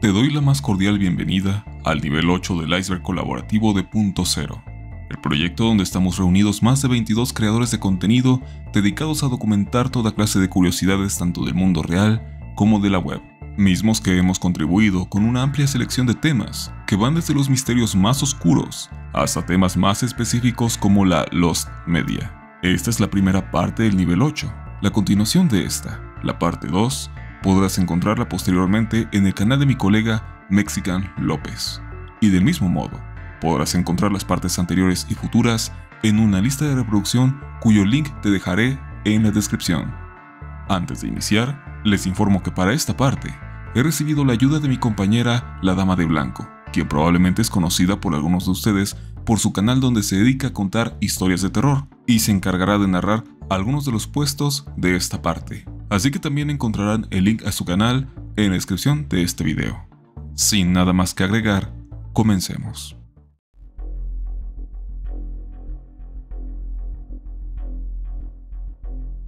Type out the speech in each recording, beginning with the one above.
Te doy la más cordial bienvenida al nivel 8 del iceberg colaborativo de Punto Cero, el proyecto donde estamos reunidos más de 22 creadores de contenido dedicados a documentar toda clase de curiosidades tanto del mundo real como de la web, mismos que hemos contribuido con una amplia selección de temas que van desde los misterios más oscuros hasta temas más específicos como la Lost Media. Esta es la primera parte del nivel 8. La continuación de esta, la parte 2, podrás encontrarla posteriormente en el canal de mi colega Mexican López. Y del mismo modo, podrás encontrar las partes anteriores y futuras en una lista de reproducción cuyo link te dejaré en la descripción. Antes de iniciar, les informo que para esta parte he recibido la ayuda de mi compañera la Dama de Blanco, quien probablemente es conocida por algunos de ustedes por su canal donde se dedica a contar historias de terror y se encargará de narrar algunos de los puestos de esta parte. Así que también encontrarán el link a su canal en la descripción de este video. Sin nada más que agregar, comencemos.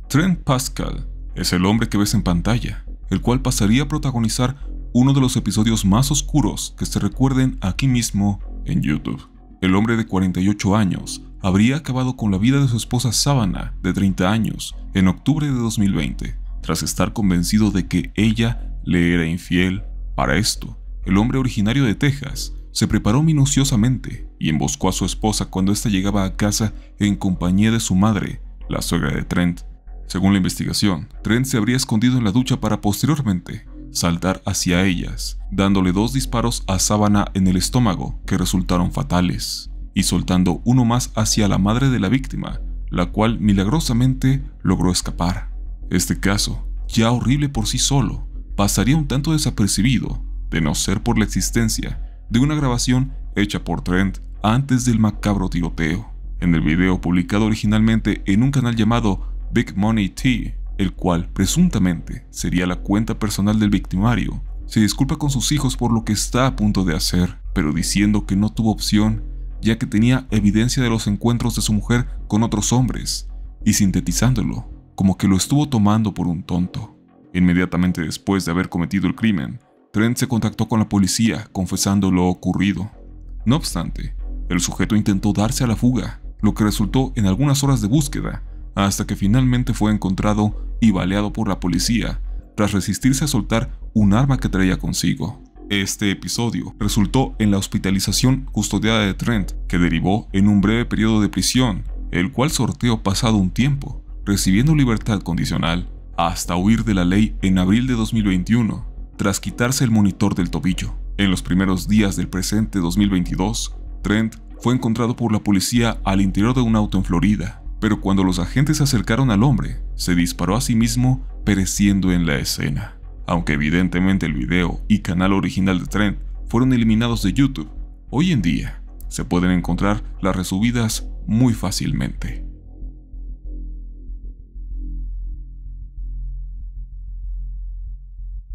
Trent Pascal es el hombre que ves en pantalla, el cual pasaría a protagonizar uno de los episodios más oscuros que se recuerden aquí mismo en YouTube. El hombre de 48 años habría acabado con la vida de su esposa Savannah, de 30 años, en octubre de 2020, tras estar convencido de que ella le era infiel. Para esto, el hombre originario de Texas se preparó minuciosamente y emboscó a su esposa cuando ésta llegaba a casa en compañía de su madre, la suegra de Trent. Según la investigación, Trent se habría escondido en la ducha para posteriormente saltar hacia ellas, dándole 2 disparos a Savannah en el estómago que resultaron fatales, y soltando uno más hacia la madre de la víctima, la cual milagrosamente logró escapar. Este caso, ya horrible por sí solo, pasaría un tanto desapercibido, de no ser por la existencia de una grabación hecha por Trent antes del macabro tiroteo. En el video publicado originalmente en un canal llamado Big Money T, el cual presuntamente sería la cuenta personal del victimario, se disculpa con sus hijos por lo que está a punto de hacer, pero diciendo que no tuvo opción, ya que tenía evidencia de los encuentros de su mujer con otros hombres, y sintetizándolo, como que lo estuvo tomando por un tonto. Inmediatamente después de haber cometido el crimen, Trent se contactó con la policía confesando lo ocurrido. No obstante, el sujeto intentó darse a la fuga, lo que resultó en algunas horas de búsqueda, hasta que finalmente fue encontrado y baleado por la policía, tras resistirse a soltar un arma que traía consigo. Este episodio resultó en la hospitalización custodiada de Trent, que derivó en un breve periodo de prisión, el cual sorteó pasado un tiempo, recibiendo libertad condicional, hasta huir de la ley en abril de 2021, tras quitarse el monitor del tobillo. En los primeros días del presente 2022, Trent fue encontrado por la policía al interior de un auto en Florida, pero cuando los agentes se acercaron al hombre, se disparó a sí mismo, pereciendo en la escena. Aunque evidentemente el video y canal original de Trent fueron eliminados de YouTube, hoy en día se pueden encontrar las resubidas muy fácilmente.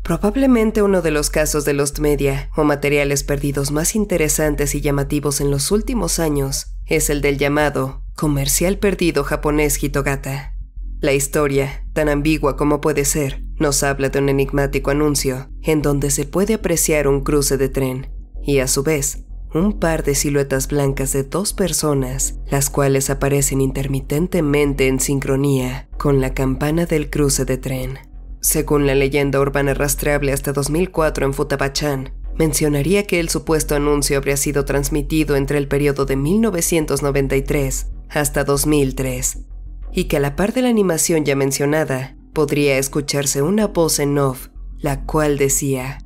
Probablemente uno de los casos de Lost Media o materiales perdidos más interesantes y llamativos en los últimos años es el del llamado comercial perdido japonés Hitogata. La historia, tan ambigua como puede ser, nos habla de un enigmático anuncio en donde se puede apreciar un cruce de tren y a su vez un par de siluetas blancas de 2 personas, las cuales aparecen intermitentemente en sincronía con la campana del cruce de tren. Según la leyenda urbana rastreable hasta 2004 en Futaba-chan, mencionaría que el supuesto anuncio habría sido transmitido entre el periodo de 1993 hasta 2003, y que a la par de la animación ya mencionada, podría escucharse una voz en off, la cual decía: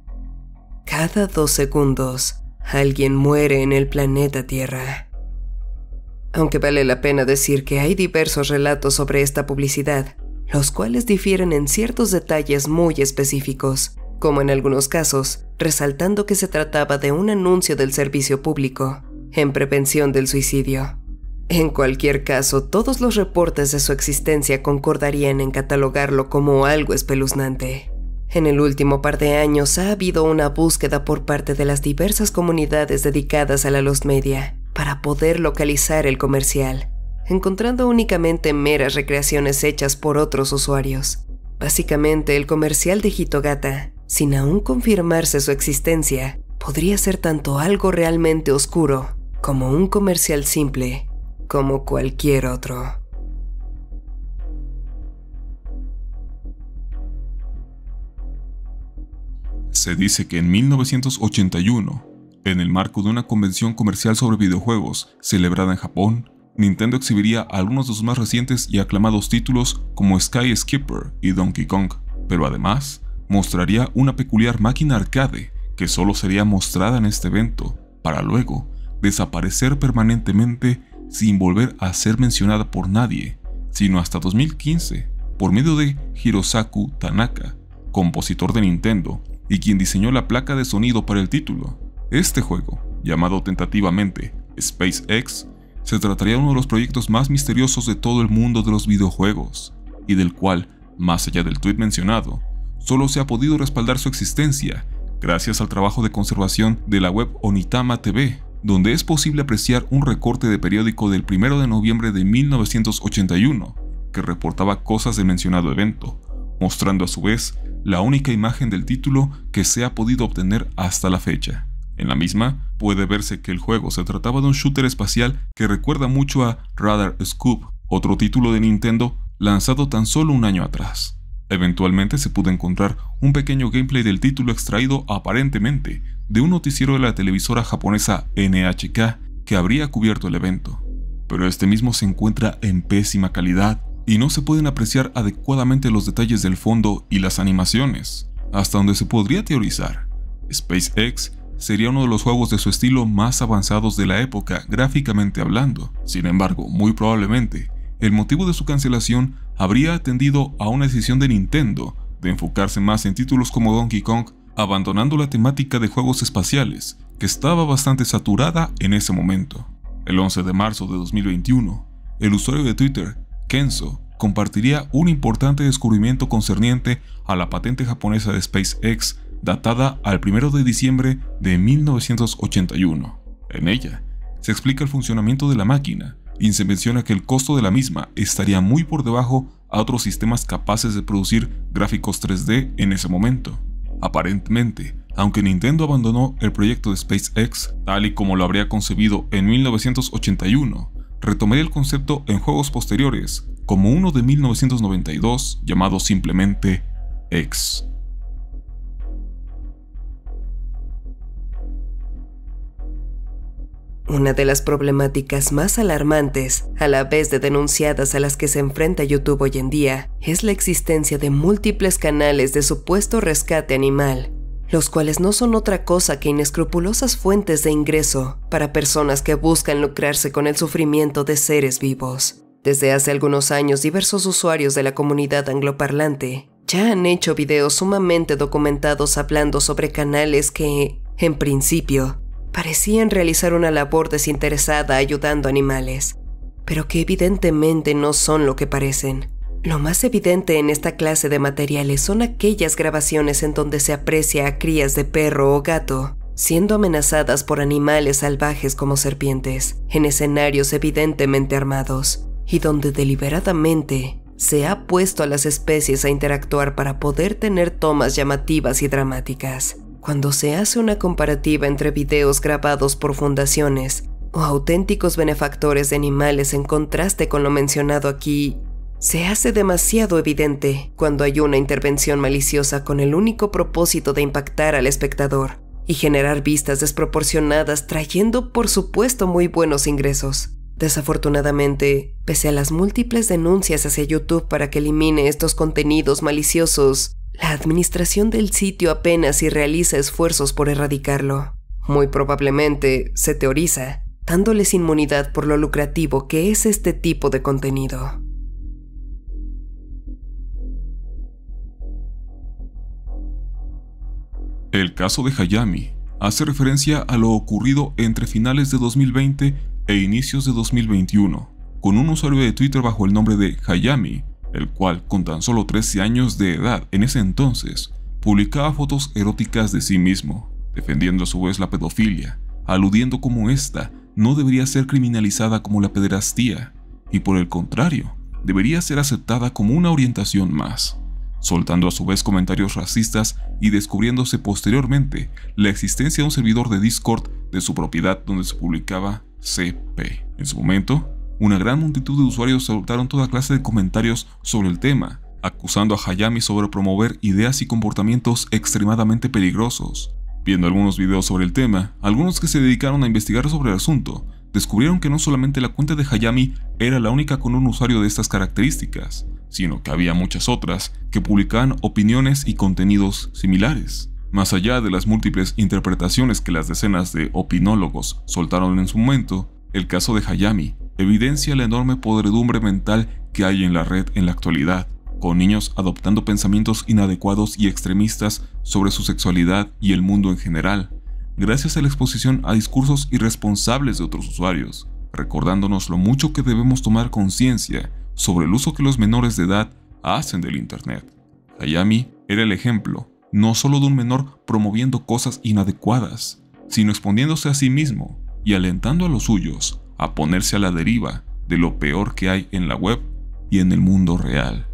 cada 2 segundos, alguien muere en el planeta Tierra. Aunque vale la pena decir que hay diversos relatos sobre esta publicidad, los cuales difieren en ciertos detalles muy específicos, como en algunos casos, resaltando que se trataba de un anuncio del servicio público en prevención del suicidio. En cualquier caso, todos los reportes de su existencia concordarían en catalogarlo como algo espeluznante. En el último par de años ha habido una búsqueda por parte de las diversas comunidades dedicadas a la Lost Media para poder localizar el comercial, encontrando únicamente meras recreaciones hechas por otros usuarios. Básicamente, el comercial de Hitogata sin aún confirmarse su existencia, podría ser tanto algo realmente oscuro como un comercial simple, como cualquier otro. Se dice que en 1981, en el marco de una convención comercial sobre videojuegos celebrada en Japón, Nintendo exhibiría algunos de sus más recientes y aclamados títulos como Sky Skipper y Donkey Kong, pero además mostraría una peculiar máquina arcade que solo sería mostrada en este evento, para luego desaparecer permanentemente sin volver a ser mencionada por nadie, sino hasta 2015, por medio de Hirosaku Tanaka, compositor de Nintendo y quien diseñó la placa de sonido para el título. Este juego, llamado tentativamente SpaceX, se trataría de uno de los proyectos más misteriosos de todo el mundo de los videojuegos, y del cual, más allá del tweet mencionado, solo se ha podido respaldar su existencia gracias al trabajo de conservación de la web Onitama TV, donde es posible apreciar un recorte de periódico del 1 de noviembre de 1981 que reportaba cosas del mencionado evento, mostrando a su vez la única imagen del título que se ha podido obtener hasta la fecha. En la misma, puede verse que el juego se trataba de un shooter espacial que recuerda mucho a Radar Scoop, otro título de Nintendo lanzado tan solo un año atrás. Eventualmente se pudo encontrar un pequeño gameplay del título extraído aparentemente de un noticiero de la televisora japonesa NHK que habría cubierto el evento, pero este mismo se encuentra en pésima calidad y no se pueden apreciar adecuadamente los detalles del fondo y las animaciones, hasta donde se podría teorizar. SpaceX sería uno de los juegos de su estilo más avanzados de la época gráficamente hablando. Sin embargo, muy probablemente, el motivo de su cancelación habría atendido a una decisión de Nintendo de enfocarse más en títulos como Donkey Kong, abandonando la temática de juegos espaciales, que estaba bastante saturada en ese momento. El 11 de marzo de 2021, el usuario de Twitter, Kenzo, compartiría un importante descubrimiento concerniente a la patente japonesa de SpaceX datada al 1 de diciembre de 1981. En ella, se explica el funcionamiento de la máquina y se menciona que el costo de la misma estaría muy por debajo a otros sistemas capaces de producir gráficos 3D en ese momento. Aparentemente, aunque Nintendo abandonó el proyecto de SpaceX tal y como lo habría concebido en 1981, retomaría el concepto en juegos posteriores, como uno de 1992 llamado simplemente X. Una de las problemáticas más alarmantes, a la vez de denunciadas a las que se enfrenta YouTube hoy en día, es la existencia de múltiples canales de supuesto rescate animal, los cuales no son otra cosa que inescrupulosas fuentes de ingreso para personas que buscan lucrarse con el sufrimiento de seres vivos. Desde hace algunos años, diversos usuarios de la comunidad angloparlante ya han hecho videos sumamente documentados hablando sobre canales que, en principio, parecían realizar una labor desinteresada ayudando a animales, pero que evidentemente no son lo que parecen. Lo más evidente en esta clase de materiales son aquellas grabaciones en donde se aprecia a crías de perro o gato siendo amenazadas por animales salvajes como serpientes, en escenarios evidentemente armados, y donde deliberadamente se ha puesto a las especies a interactuar para poder tener tomas llamativas y dramáticas. Cuando se hace una comparativa entre videos grabados por fundaciones o auténticos benefactores de animales en contraste con lo mencionado aquí, se hace demasiado evidente cuando hay una intervención maliciosa con el único propósito de impactar al espectador y generar vistas desproporcionadas, trayendo por supuesto muy buenos ingresos. Desafortunadamente, pese a las múltiples denuncias hacia YouTube para que elimine estos contenidos maliciosos, la administración del sitio apenas si realiza esfuerzos por erradicarlo. Muy probablemente, se teoriza, dándoles inmunidad por lo lucrativo que es este tipo de contenido. El caso de Hayami hace referencia a lo ocurrido entre finales de 2020 e inicios de 2021, con un usuario de Twitter bajo el nombre de Hayami, el cual, con tan solo 13 años de edad en ese entonces, publicaba fotos eróticas de sí mismo, defendiendo a su vez la pedofilia, aludiendo como esta no debería ser criminalizada como la pederastía, y por el contrario, debería ser aceptada como una orientación más. soltando a su vez comentarios racistas y descubriéndose posteriormente la existencia de un servidor de Discord de su propiedad donde se publicaba CP. En su momento, una gran multitud de usuarios soltaron toda clase de comentarios sobre el tema, acusando a Hayami sobre promover ideas y comportamientos extremadamente peligrosos. Viendo algunos videos sobre el tema, algunos que se dedicaron a investigar sobre el asunto, descubrieron que no solamente la cuenta de Hayami era la única con un usuario de estas características, sino que había muchas otras que publicaban opiniones y contenidos similares. Más allá de las múltiples interpretaciones que las decenas de opinólogos soltaron en su momento, el caso de Hayami evidencia la enorme podredumbre mental que hay en la red en la actualidad, con niños adoptando pensamientos inadecuados y extremistas sobre su sexualidad y el mundo en general, gracias a la exposición a discursos irresponsables de otros usuarios, recordándonos lo mucho que debemos tomar conciencia sobre el uso que los menores de edad hacen del Internet. Hayami era el ejemplo, no solo de un menor promoviendo cosas inadecuadas, sino exponiéndose a sí mismo y alentando a los suyos a ponerse a la deriva de lo peor que hay en la web y en el mundo real.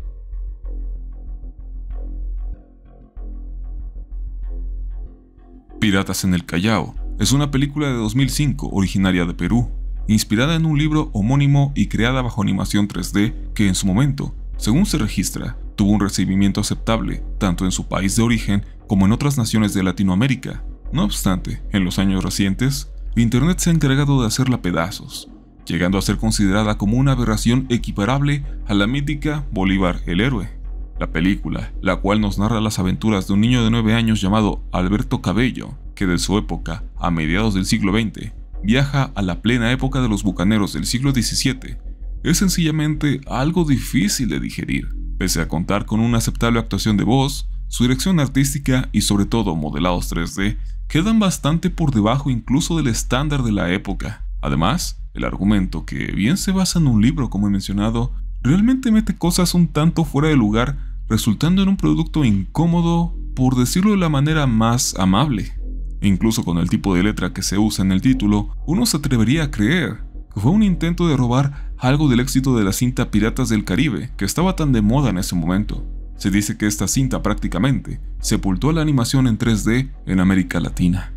Piratas en el Callao es una película de 2005 originaria de Perú, inspirada en un libro homónimo y creada bajo animación 3D que en su momento, según se registra, tuvo un recibimiento aceptable tanto en su país de origen como en otras naciones de Latinoamérica. No obstante, en los años recientes, Internet se ha encargado de hacerla pedazos, llegando a ser considerada como una aberración equiparable a la mítica Bolívar el Héroe. La película, la cual nos narra las aventuras de un niño de 9 años llamado Alberto Cabello, que de su época, a mediados del siglo XX, viaja a la plena época de los bucaneros del siglo XVII, es sencillamente algo difícil de digerir. Pese a contar con una aceptable actuación de voz, su dirección artística y sobre todo modelados 3D quedan bastante por debajo incluso del estándar de la época. Además, el argumento, que bien se basa en un libro como he mencionado, realmente mete cosas un tanto fuera de lugar, resultando en un producto incómodo, por decirlo de la manera más amable. Incluso con el tipo de letra que se usa en el título, uno se atrevería a creer que fue un intento de robar algo del éxito de la cinta Piratas del Caribe, que estaba tan de moda en ese momento. Se dice que esta cinta prácticamente sepultó la animación en 3D en América Latina.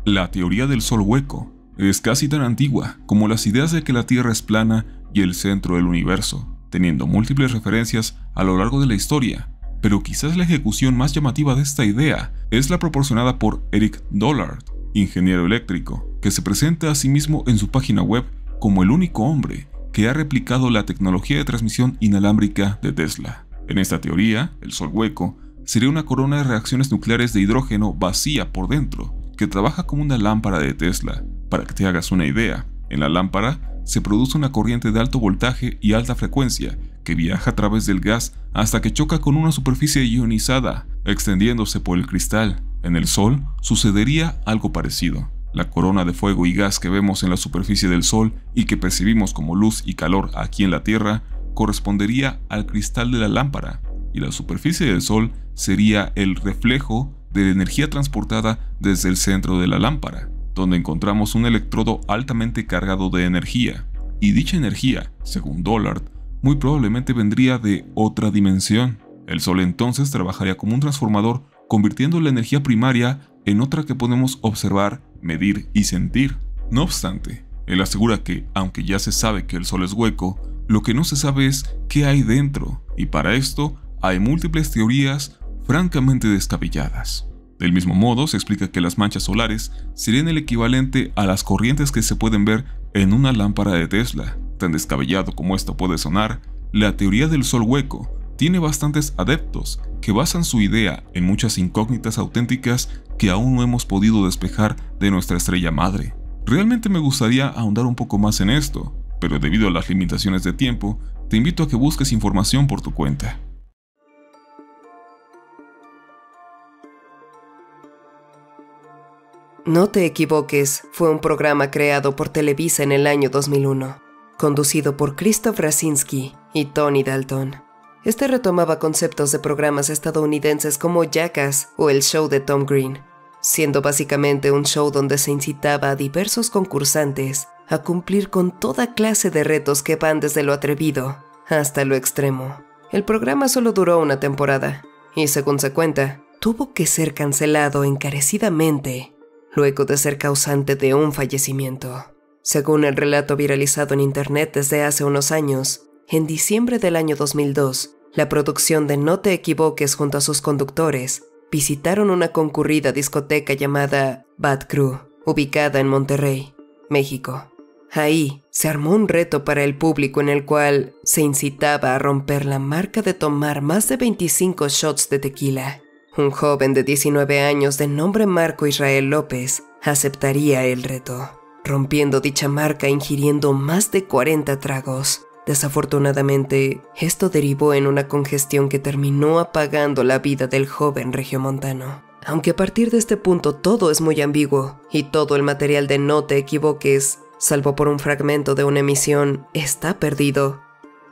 La teoría del sol hueco es casi tan antigua como las ideas de que la Tierra es plana y el centro del universo, teniendo múltiples referencias a lo largo de la historia, pero quizás la ejecución más llamativa de esta idea es la proporcionada por Eric Dollard, ingeniero eléctrico, que se presenta a sí mismo en su página web como el único hombre que ha replicado la tecnología de transmisión inalámbrica de Tesla. En esta teoría, el sol hueco sería una corona de reacciones nucleares de hidrógeno vacía por dentro, que trabaja como una lámpara de Tesla. Para que te hagas una idea, en la lámpara se produce una corriente de alto voltaje y alta frecuencia que viaja a través del gas hasta que choca con una superficie ionizada, extendiéndose por el cristal. En el Sol sucedería algo parecido. La corona de fuego y gas que vemos en la superficie del Sol y que percibimos como luz y calor aquí en la Tierra correspondería al cristal de la lámpara, y la superficie del Sol sería el reflejo de la energía transportada desde el centro de la lámpara, donde encontramos un electrodo altamente cargado de energía, y dicha energía, según Dollard, muy probablemente vendría de otra dimensión. El Sol entonces trabajaría como un transformador, convirtiendo la energía primaria en otra que podemos observar, medir y sentir. No obstante, él asegura que, aunque ya se sabe que el Sol es hueco, lo que no se sabe es qué hay dentro, y para esto hay múltiples teorías francamente descabelladas. Del mismo modo, se explica que las manchas solares serían el equivalente a las corrientes que se pueden ver en una lámpara de Tesla. Tan descabellado como esto puede sonar, la teoría del sol hueco tiene bastantes adeptos que basan su idea en muchas incógnitas auténticas que aún no hemos podido despejar de nuestra estrella madre. Realmente me gustaría ahondar un poco más en esto, pero debido a las limitaciones de tiempo, te invito a que busques información por tu cuenta. No te equivoques, fue un programa creado por Televisa en el año 2001, conducido por Christoph Rasinski y Tony Dalton. Este retomaba conceptos de programas estadounidenses como Jackass o El Show de Tom Green, siendo básicamente un show donde se incitaba a diversos concursantes a cumplir con toda clase de retos que van desde lo atrevido hasta lo extremo. El programa solo duró una temporada y, según se cuenta, tuvo que ser cancelado encarecidamente luego de ser causante de un fallecimiento. Según el relato viralizado en internet desde hace unos años, en diciembre del año 2002, la producción de No te equivoques junto a sus conductores visitaron una concurrida discoteca llamada Bad Crew, ubicada en Monterrey, México. Ahí se armó un reto para el público en el cual se incitaba a romper la marca de tomar más de 25 shots de tequila. Un joven de 19 años de nombre Marco Israel López aceptaría el reto, rompiendo dicha marca ingiriendo más de 40 tragos. Desafortunadamente, esto derivó en una congestión que terminó apagando la vida del joven regiomontano. Aunque a partir de este punto todo es muy ambiguo y todo el material de No te equivoques, salvo por un fragmento de una emisión, está perdido.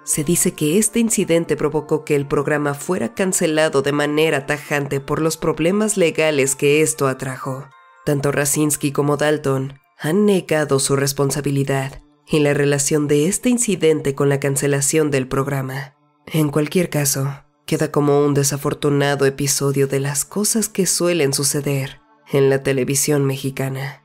Se dice que este incidente provocó que el programa fuera cancelado de manera tajante por los problemas legales que esto atrajo. Tanto Rasinski como Dalton han negado su responsabilidad y la relación de este incidente con la cancelación del programa. En cualquier caso, queda como un desafortunado episodio de las cosas que suelen suceder en la televisión mexicana.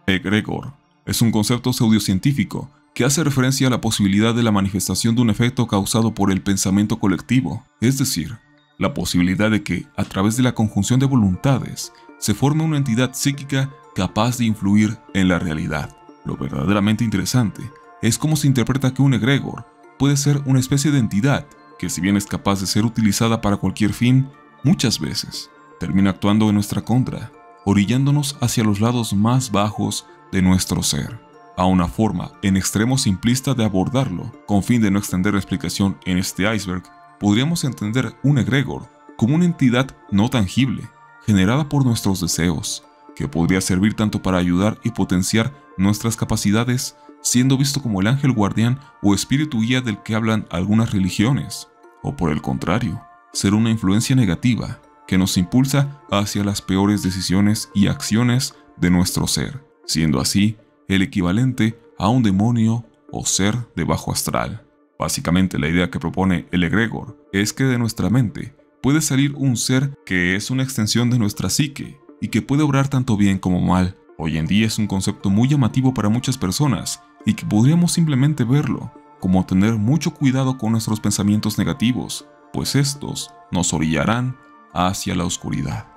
Egregor es un concepto pseudocientífico que hace referencia a la posibilidad de la manifestación de un efecto causado por el pensamiento colectivo, es decir, la posibilidad de que, a través de la conjunción de voluntades, se forme una entidad psíquica capaz de influir en la realidad. Lo verdaderamente interesante es cómo se interpreta que un egregor puede ser una especie de entidad que, si bien es capaz de ser utilizada para cualquier fin, muchas veces termina actuando en nuestra contra, orillándonos hacia los lados más bajos de nuestro ser. A una forma en extremo simplista de abordarlo, con fin de no extender la explicación en este iceberg, podríamos entender un egregor como una entidad no tangible, generada por nuestros deseos, que podría servir tanto para ayudar y potenciar nuestras capacidades, siendo visto como el ángel guardián o espíritu guía del que hablan algunas religiones, o por el contrario, ser una influencia negativa que nos impulsa hacia las peores decisiones y acciones de nuestro ser, siendo así el equivalente a un demonio o ser de bajo astral. Básicamente, la idea que propone el egregor es que de nuestra mente puede salir un ser que es una extensión de nuestra psique y que puede obrar tanto bien como mal. Hoy en día es un concepto muy llamativo para muchas personas y que podríamos simplemente verlo como tener mucho cuidado con nuestros pensamientos negativos, pues estos nos orillarán hacia la oscuridad.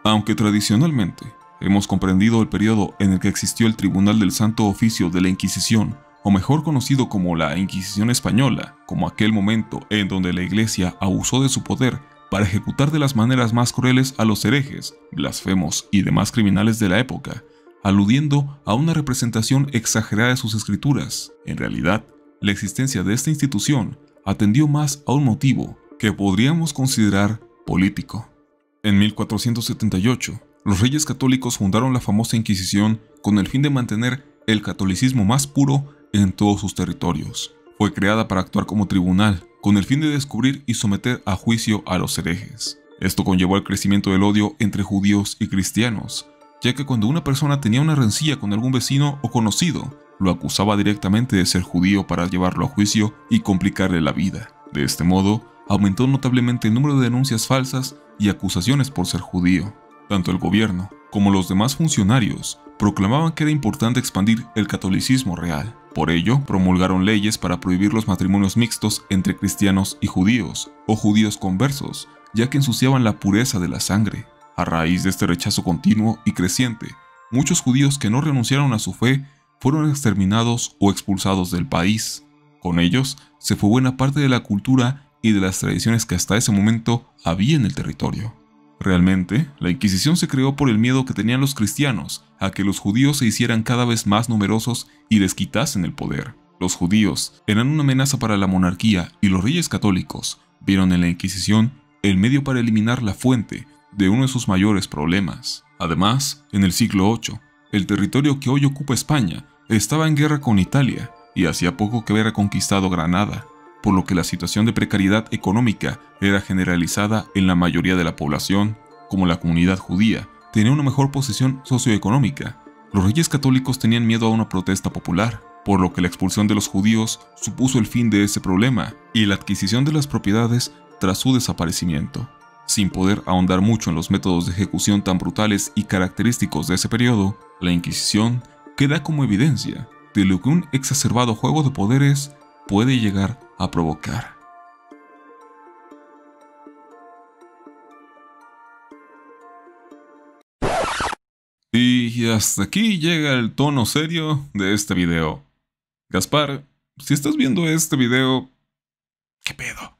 Aunque tradicionalmente hemos comprendido el periodo en el que existió el Tribunal del Santo Oficio de la Inquisición, o mejor conocido como la Inquisición Española, como aquel momento en donde la Iglesia abusó de su poder para ejecutar de las maneras más crueles a los herejes, blasfemos y demás criminales de la época, aludiendo a una representación exagerada de sus escrituras. En realidad, la existencia de esta institución atendió más a un motivo que podríamos considerar político. En 1478, los reyes católicos fundaron la famosa Inquisición con el fin de mantener el catolicismo más puro en todos sus territorios. Fue creada para actuar como tribunal, con el fin de descubrir y someter a juicio a los herejes. Esto conllevó al crecimiento del odio entre judíos y cristianos, ya que cuando una persona tenía una rencilla con algún vecino o conocido, lo acusaba directamente de ser judío para llevarlo a juicio y complicarle la vida. De este modo, aumentó notablemente el número de denuncias falsas y acusaciones por ser judío. Tanto el gobierno como los demás funcionarios proclamaban que era importante expandir el catolicismo real. Por ello, promulgaron leyes para prohibir los matrimonios mixtos entre cristianos y judíos, o judíos conversos, ya que ensuciaban la pureza de la sangre. A raíz de este rechazo continuo y creciente, muchos judíos que no renunciaron a su fe fueron exterminados o expulsados del país. Con ellos se fue buena parte de la cultura y de las tradiciones que hasta ese momento había en el territorio. Realmente, la Inquisición se creó por el miedo que tenían los cristianos a que los judíos se hicieran cada vez más numerosos y les quitasen el poder. Los judíos eran una amenaza para la monarquía y los reyes católicos vieron en la Inquisición el medio para eliminar la fuente de uno de sus mayores problemas. Además, en el siglo VIII, el territorio que hoy ocupa España estaba en guerra con Italia y hacía poco que había conquistado Granada. por lo que la situación de precariedad económica era generalizada en la mayoría de la población, como la comunidad judía tenía una mejor posición socioeconómica. Los reyes católicos tenían miedo a una protesta popular, por lo que la expulsión de los judíos supuso el fin de ese problema y la adquisición de las propiedades tras su desaparecimiento. Sin poder ahondar mucho en los métodos de ejecución tan brutales y característicos de ese periodo, la Inquisición queda como evidencia de lo que un exacerbado juego de poderes puede llegar a provocar. Y hasta aquí llega el tono serio de este video. Gaspar, si estás viendo este video, ¿qué pedo?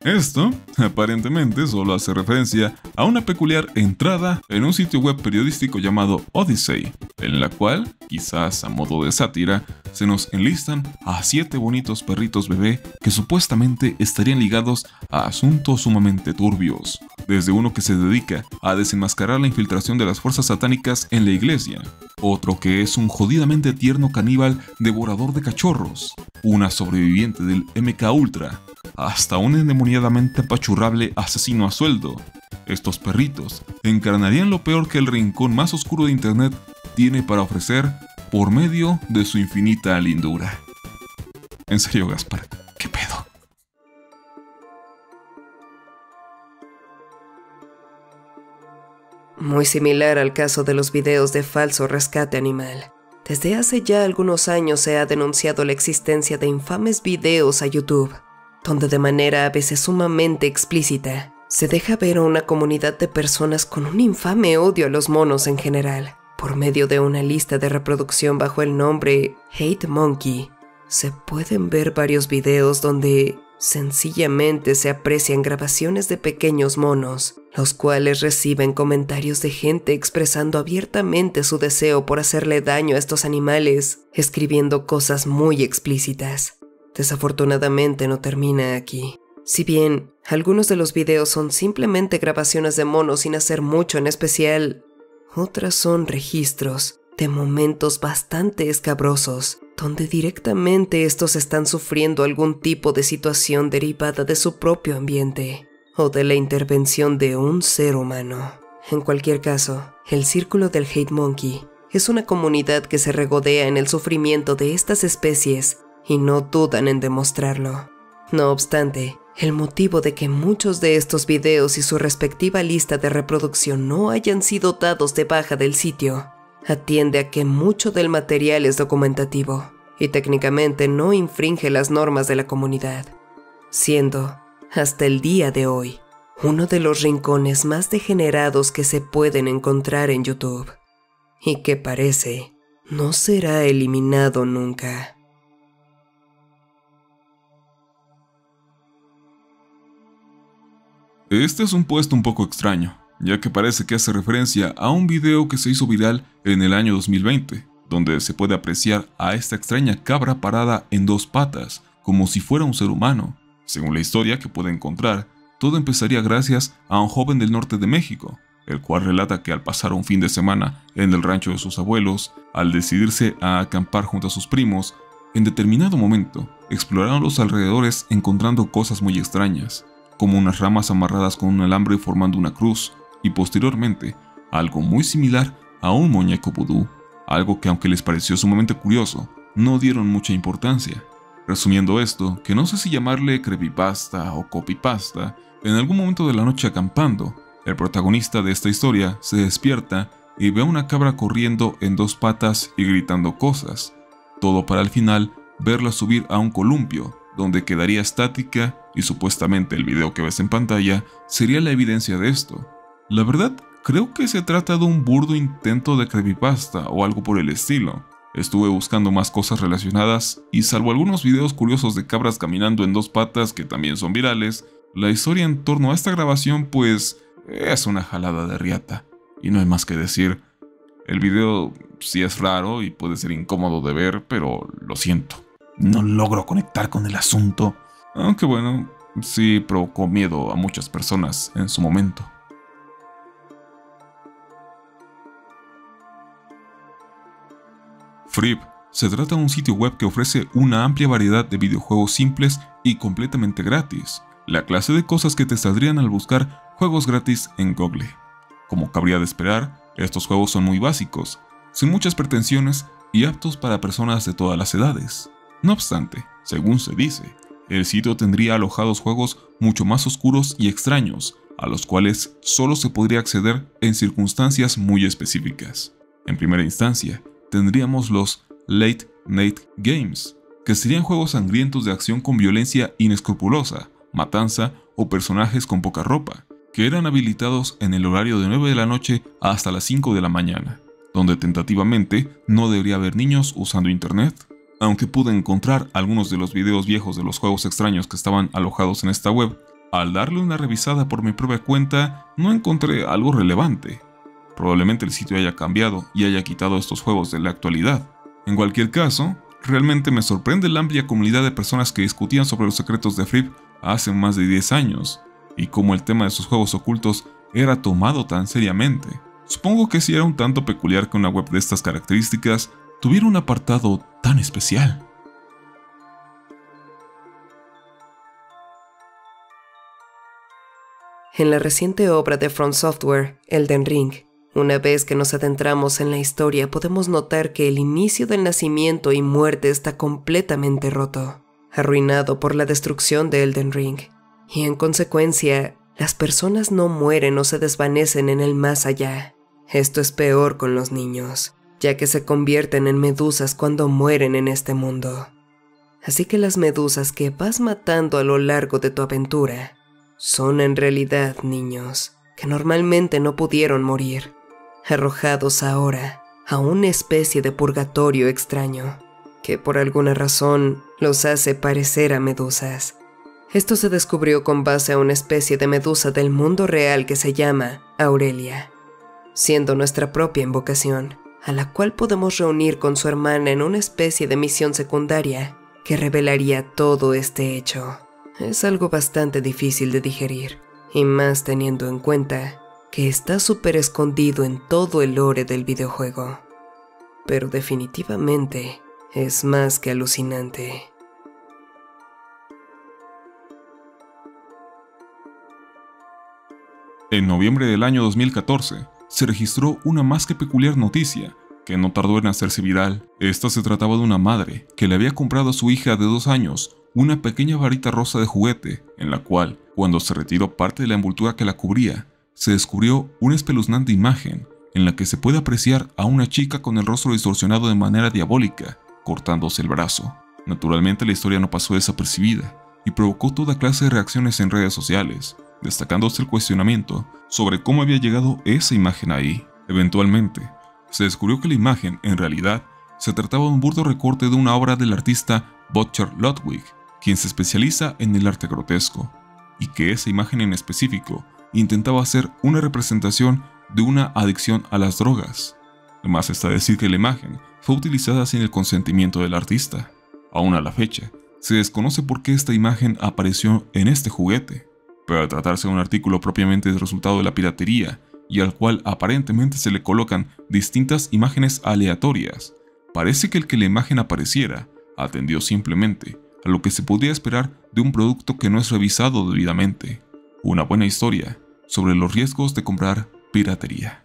Esto, aparentemente, solo hace referencia a una peculiar entrada en un sitio web periodístico llamado Odyssey, en la cual, quizás a modo de sátira, se nos enlistan a 7 bonitos perritos bebé que supuestamente estarían ligados a asuntos sumamente turbios, desde uno que se dedica a desenmascarar la infiltración de las fuerzas satánicas en la iglesia, otro que es un jodidamente tierno caníbal devorador de cachorros, una sobreviviente del MK Ultra, hasta un endemoniadamente apachurrable asesino a sueldo. Estos perritos encarnarían lo peor que el rincón más oscuro de internet tiene para ofrecer por medio de su infinita lindura. En serio, Gaspar, ¿qué pedo? Muy similar al caso de los videos de falso rescate animal. Desde hace ya algunos años se ha denunciado la existencia de infames videos a YouTube, donde de manera a veces sumamente explícita se deja ver a una comunidad de personas con un infame odio a los monos en general. Por medio de una lista de reproducción bajo el nombre Hate Monkey, se pueden ver varios videos donde sencillamente se aprecian grabaciones de pequeños monos, los cuales reciben comentarios de gente expresando abiertamente su deseo por hacerle daño a estos animales, escribiendo cosas muy explícitas. Desafortunadamente no termina aquí. Si bien algunos de los videos son simplemente grabaciones de monos sin hacer mucho en especial, otras son registros de momentos bastante escabrosos, donde directamente estos están sufriendo algún tipo de situación derivada de su propio ambiente, o de la intervención de un ser humano. En cualquier caso, el círculo del Hate Monkey es una comunidad que se regodea en el sufrimiento de estas especies y no dudan en demostrarlo. No obstante, el motivo de que muchos de estos videos y su respectiva lista de reproducción no hayan sido dados de baja del sitio atiende a que mucho del material es documentativo y técnicamente no infringe las normas de la comunidad, siendo, hasta el día de hoy, uno de los rincones más degenerados que se pueden encontrar en YouTube, y que parece no será eliminado nunca. Este es un puesto un poco extraño, ya que parece que hace referencia a un video que se hizo viral en el año 2020, donde se puede apreciar a esta extraña cabra parada en 2 patas, como si fuera un ser humano. Según la historia que puede encontrar, todo empezaría gracias a un joven del norte de México, el cual relata que al pasar un fin de semana en el rancho de sus abuelos, al decidirse a acampar junto a sus primos, en determinado momento exploraron los alrededores encontrando cosas muy extrañas, como unas ramas amarradas con un alambre formando una cruz, y posteriormente algo muy similar a un muñeco vudú, algo que aunque les pareció sumamente curioso, no dieron mucha importancia. Resumiendo esto, que no sé si llamarle creepypasta o copypasta, en algún momento de la noche acampando, el protagonista de esta historia se despierta y ve a una cabra corriendo en 2 patas y gritando cosas, todo para al final verla subir a un columpio, donde quedaría estática y supuestamente el video que ves en pantalla sería la evidencia de esto. La verdad, creo que se trata de un burdo intento de creepypasta o algo por el estilo. Estuve buscando más cosas relacionadas y salvo algunos videos curiosos de cabras caminando en 2 patas que también son virales, la historia en torno a esta grabación pues es una jalada de riata. Y no hay más que decir. El video sí es raro y puede ser incómodo de ver, pero lo siento, no logro conectar con el asunto. Aunque bueno, sí provocó miedo a muchas personas en su momento. Fripp Se trata de un sitio web que ofrece una amplia variedad de videojuegos simples y completamente gratis, la clase de cosas que te saldrían al buscar juegos gratis en Google. Como cabría de esperar, estos juegos son muy básicos, sin muchas pretensiones y aptos para personas de todas las edades. No obstante, según se dice, el sitio tendría alojados juegos mucho más oscuros y extraños, a los cuales solo se podría acceder en circunstancias muy específicas. En primera instancia, tendríamos los Late Night Games, que serían juegos sangrientos de acción con violencia inescrupulosa, matanza o personajes con poca ropa, que eran habilitados en el horario de 9 de la noche hasta las 5 de la mañana, donde tentativamente no debería haber niños usando internet. Aunque pude encontrar algunos de los videos viejos de los juegos extraños que estaban alojados en esta web, al darle una revisada por mi propia cuenta no encontré algo relevante. Probablemente el sitio haya cambiado y haya quitado estos juegos de la actualidad. En cualquier caso, realmente me sorprende la amplia comunidad de personas que discutían sobre los secretos de Fripp hace más de 10 años, y cómo el tema de sus juegos ocultos era tomado tan seriamente. Supongo que sí era un tanto peculiar que una web de estas características tuviera un apartado tan especial. En la reciente obra de From Software, Elden Ring, una vez que nos adentramos en la historia, podemos notar que el inicio del nacimiento y muerte está completamente roto, arruinado por la destrucción de Elden Ring, y en consecuencia, las personas no mueren o se desvanecen en el más allá. Esto es peor con los niños, ya que se convierten en medusas cuando mueren en este mundo. Así que las medusas que vas matando a lo largo de tu aventura son en realidad niños que normalmente no pudieron morir, arrojados ahora a una especie de purgatorio extraño, que por alguna razón los hace parecer a medusas. Esto se descubrió con base a una especie de medusa del mundo real que se llama Aurelia, siendo nuestra propia invocación, a la cual podemos reunir con su hermana en una especie de misión secundaria que revelaría todo este hecho. Es algo bastante difícil de digerir, y más teniendo en cuenta que está súper escondido en todo el lore del videojuego. Pero definitivamente es más que alucinante. En noviembre del año 2014, se registró una más que peculiar noticia, que no tardó en hacerse viral. Esta se trataba de una madre que le había comprado a su hija de 2 años una pequeña varita rosa de juguete, en la cual, cuando se retiró parte de la envoltura que la cubría, se descubrió una espeluznante imagen en la que se puede apreciar a una chica con el rostro distorsionado de manera diabólica, cortándose el brazo. Naturalmente la historia no pasó desapercibida y provocó toda clase de reacciones en redes sociales, destacándose el cuestionamiento sobre cómo había llegado esa imagen ahí. Eventualmente, se descubrió que la imagen, en realidad, se trataba de un burdo recorte de una obra del artista Butcher Ludwig, quien se especializa en el arte grotesco, y que esa imagen en específico intentaba hacer una representación de una adicción a las drogas. Además está decir que la imagen fue utilizada sin el consentimiento del artista. Aún a la fecha, se desconoce por qué esta imagen apareció en este juguete, pero al tratarse de un artículo propiamente del resultado de la piratería y al cual aparentemente se le colocan distintas imágenes aleatorias, parece que el que la imagen apareciera atendió simplemente a lo que se podía esperar de un producto que no es revisado debidamente. Una buena historia sobre los riesgos de comprar piratería.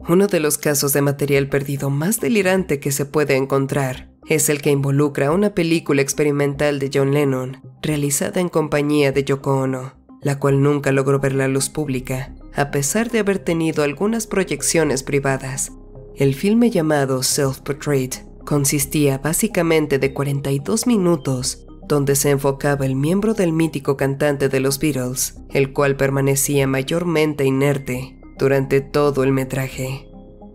Uno de los casos de material perdido más delirante que se puede encontrar es el que involucra una película experimental de John Lennon, realizada en compañía de Yoko Ono, la cual nunca logró ver la luz pública, a pesar de haber tenido algunas proyecciones privadas. El filme llamado Self-Portrait consistía básicamente de 42 minutos, donde se enfocaba el miembro del mítico cantante de los Beatles, el cual permanecía mayormente inerte durante todo el metraje.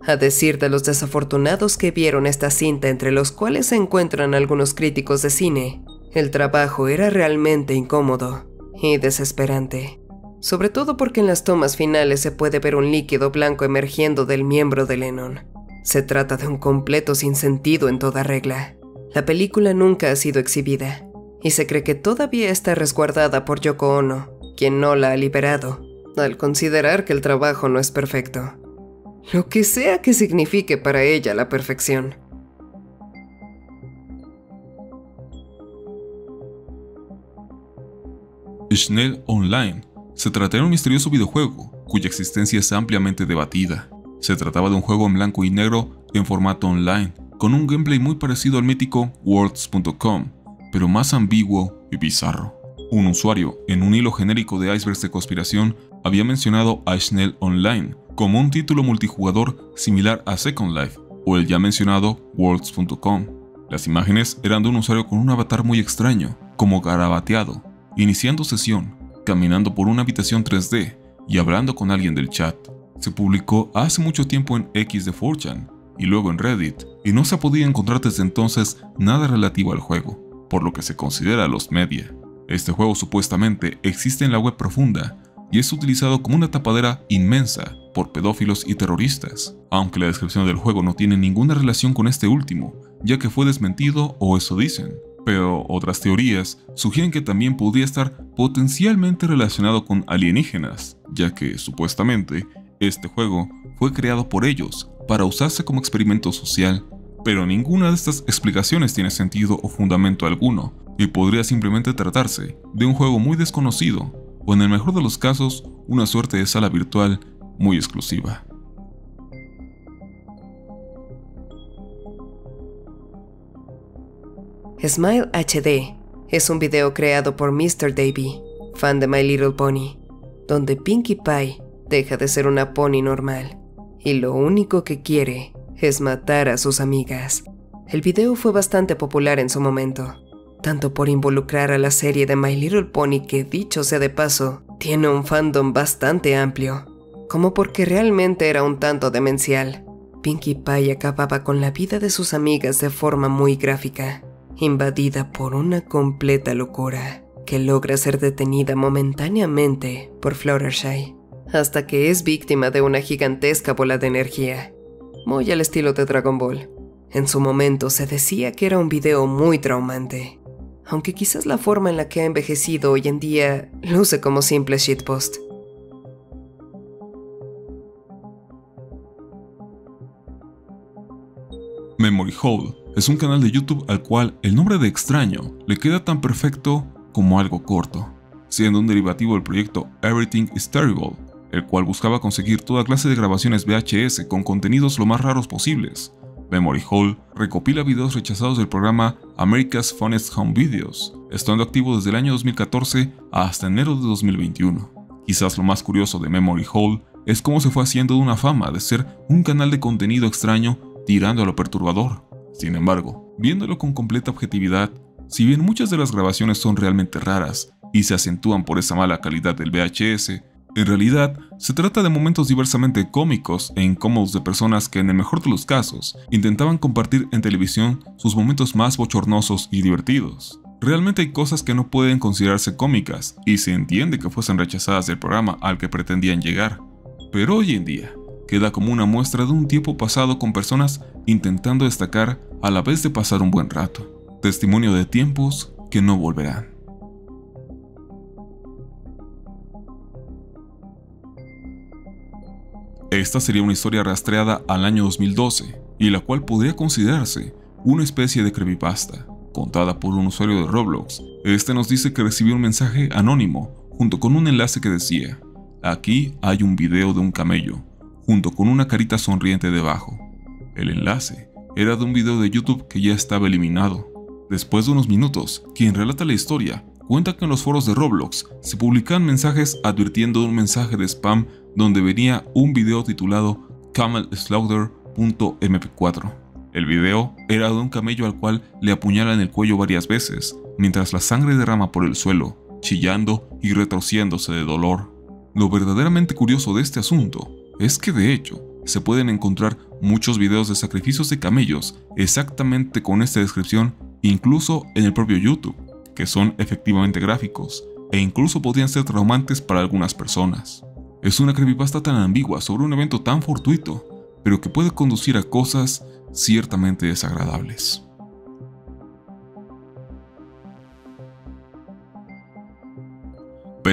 A decir de los desafortunados que vieron esta cinta, entre los cuales se encuentran algunos críticos de cine, el trabajo era realmente incómodo y desesperante, sobre todo porque en las tomas finales se puede ver un líquido blanco emergiendo del miembro de Lennon. Se trata de un completo sinsentido en toda regla. La película nunca ha sido exhibida, y se cree que todavía está resguardada por Yoko Ono, quien no la ha liberado, al considerar que el trabajo no es perfecto, lo que sea que signifique para ella la perfección. Schnell Online se trata de un misterioso videojuego cuya existencia es ampliamente debatida. Se trataba de un juego en blanco y negro en formato online, con un gameplay muy parecido al mítico Worlds.com, pero más ambiguo y bizarro. Un usuario, en un hilo genérico de icebergs de conspiración, había mencionado a Schnell Online como un título multijugador similar a Second Life o el ya mencionado Worlds.com. Las imágenes eran de un usuario con un avatar muy extraño, como garabateado, iniciando sesión, caminando por una habitación 3D y hablando con alguien del chat. Se publicó hace mucho tiempo en X de 4chan y luego en Reddit, y no se ha podido encontrar desde entonces nada relativo al juego, por lo que se considera Lost Media. Este juego supuestamente existe en la web profunda y es utilizado como una tapadera inmensa por pedófilos y terroristas, aunque la descripción del juego no tiene ninguna relación con este último, ya que fue desmentido o eso dicen. Pero otras teorías sugieren que también podría estar potencialmente relacionado con alienígenas, ya que, supuestamente, este juego fue creado por ellos para usarse como experimento social, pero ninguna de estas explicaciones tiene sentido o fundamento alguno, y podría simplemente tratarse de un juego muy desconocido, o en el mejor de los casos, una suerte de sala virtual muy exclusiva. Smile HD es un video creado por Mr. Davey, fan de My Little Pony, donde Pinkie Pie deja de ser una pony normal y lo único que quiere es matar a sus amigas. El video fue bastante popular en su momento, tanto por involucrar a la serie de My Little Pony, que dicho sea de paso, tiene un fandom bastante amplio, como porque realmente era un tanto demencial. Pinkie Pie acababa con la vida de sus amigas de forma muy gráfica, invadida por una completa locura, que logra ser detenida momentáneamente por Fluttershy, hasta que es víctima de una gigantesca bola de energía, muy al estilo de Dragon Ball. En su momento se decía que era un video muy traumante, aunque quizás la forma en la que ha envejecido hoy en día luce como simple shitpost. Memory Hole es un canal de YouTube al cual el nombre de extraño le queda tan perfecto como algo corto, siendo un derivativo del proyecto Everything is Terrible, el cual buscaba conseguir toda clase de grabaciones VHS con contenidos lo más raros posibles. Memory Hole recopila videos rechazados del programa America's Funniest Home Videos, estando activo desde el año 2014 hasta enero de 2021. Quizás lo más curioso de Memory Hole es cómo se fue haciendo de una fama de ser un canal de contenido extraño tirando a lo perturbador. Sin embargo, viéndolo con completa objetividad, si bien muchas de las grabaciones son realmente raras y se acentúan por esa mala calidad del VHS, en realidad se trata de momentos diversamente cómicos e incómodos de personas que, en el mejor de los casos, intentaban compartir en televisión sus momentos más bochornosos y divertidos. Realmente hay cosas que no pueden considerarse cómicas y se entiende que fuesen rechazadas del programa al que pretendían llegar, pero hoy en día queda como una muestra de un tiempo pasado con personas intentando destacar a la vez de pasar un buen rato. Testimonio de tiempos que no volverán. Esta sería una historia rastreada al año 2012 y la cual podría considerarse una especie de creepypasta, contada por un usuario de Roblox. Este nos dice que recibió un mensaje anónimo junto con un enlace que decía: aquí hay un video de un camello, junto con una carita sonriente debajo. El enlace era de un video de YouTube que ya estaba eliminado. Después de unos minutos, quien relata la historia cuenta que en los foros de Roblox se publicaban mensajes advirtiendo de un mensaje de spam donde venía un video titulado CamelSlaughter.mp4. El video era de un camello al cual le apuñalan el cuello varias veces, mientras la sangre derrama por el suelo, chillando y retorciéndose de dolor. Lo verdaderamente curioso de este asunto es que, de hecho, se pueden encontrar muchos videos de sacrificios de camellos exactamente con esta descripción, incluso en el propio YouTube, que son efectivamente gráficos e incluso podrían ser traumantes para algunas personas. Es una creepypasta tan ambigua sobre un evento tan fortuito, pero que puede conducir a cosas ciertamente desagradables.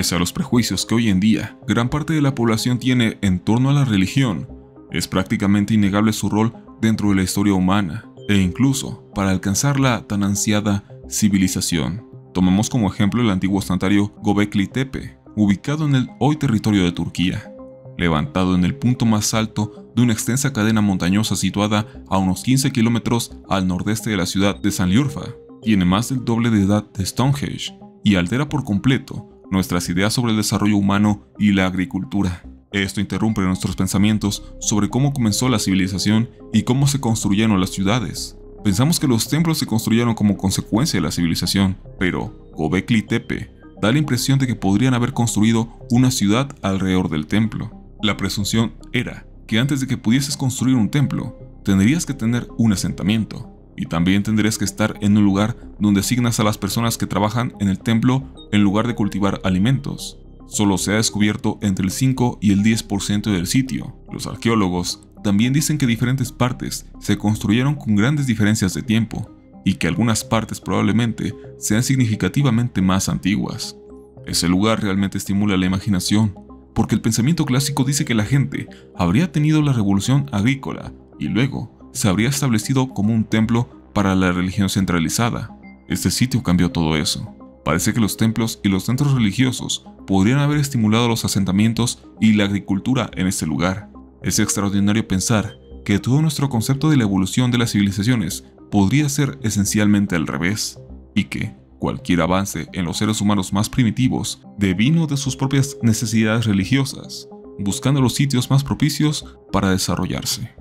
Pese a los prejuicios que hoy en día gran parte de la población tiene en torno a la religión, es prácticamente innegable su rol dentro de la historia humana e incluso para alcanzar la tan ansiada civilización. Tomemos como ejemplo el antiguo santuario Göbekli Tepe, ubicado en el hoy territorio de Turquía. Levantado en el punto más alto de una extensa cadena montañosa situada a unos 15 kilómetros al nordeste de la ciudad de Sanliurfa, tiene más del doble de edad de Stonehenge y altera por completo nuestras ideas sobre el desarrollo humano y la agricultura. Esto interrumpe nuestros pensamientos sobre cómo comenzó la civilización y cómo se construyeron las ciudades. Pensamos que los templos se construyeron como consecuencia de la civilización, pero Göbekli Tepe da la impresión de que podrían haber construido una ciudad alrededor del templo. La presunción era que antes de que pudieses construir un templo, tendrías que tener un asentamiento, y también tendrías que estar en un lugar donde asignas a las personas que trabajan en el templo en lugar de cultivar alimentos. Solo se ha descubierto entre el 5 y el 10% del sitio. Los arqueólogos también dicen que diferentes partes se construyeron con grandes diferencias de tiempo, y que algunas partes probablemente sean significativamente más antiguas. Ese lugar realmente estimula la imaginación, porque el pensamiento clásico dice que la gente habría tenido la revolución agrícola y luego se habría establecido como un templo para la religión centralizada. Este sitio cambió todo eso. Parece que los templos y los centros religiosos podrían haber estimulado los asentamientos y la agricultura en este lugar. Es extraordinario pensar que todo nuestro concepto de la evolución de las civilizaciones podría ser esencialmente al revés, y que cualquier avance en los seres humanos más primitivos devino de sus propias necesidades religiosas, buscando los sitios más propicios para desarrollarse.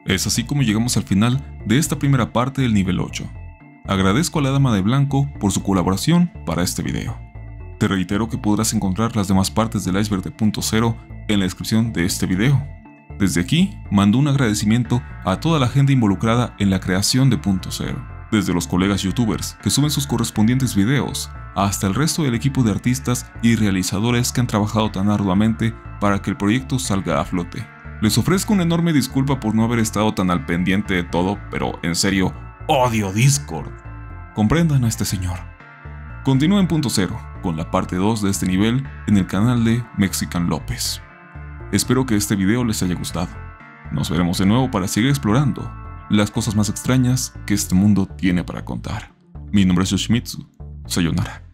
Es así como llegamos al final de esta primera parte del nivel 8. Agradezco a la Dama de Blanco por su colaboración para este video. Te reitero que podrás encontrar las demás partes del iceberg de Punto Cero en la descripción de este video. Desde aquí, mando un agradecimiento a toda la gente involucrada en la creación de Punto Cero, desde los colegas youtubers que suben sus correspondientes videos, hasta el resto del equipo de artistas y realizadores que han trabajado tan arduamente para que el proyecto salga a flote. Les ofrezco una enorme disculpa por no haber estado tan al pendiente de todo, pero en serio, odio Discord. Comprendan a este señor. Continúa en Punto Cero, con la parte 2 de este nivel en el canal de Mexican López. Espero que este video les haya gustado. Nos veremos de nuevo para seguir explorando las cosas más extrañas que este mundo tiene para contar. Mi nombre es Yoshimitsu. Sayonara.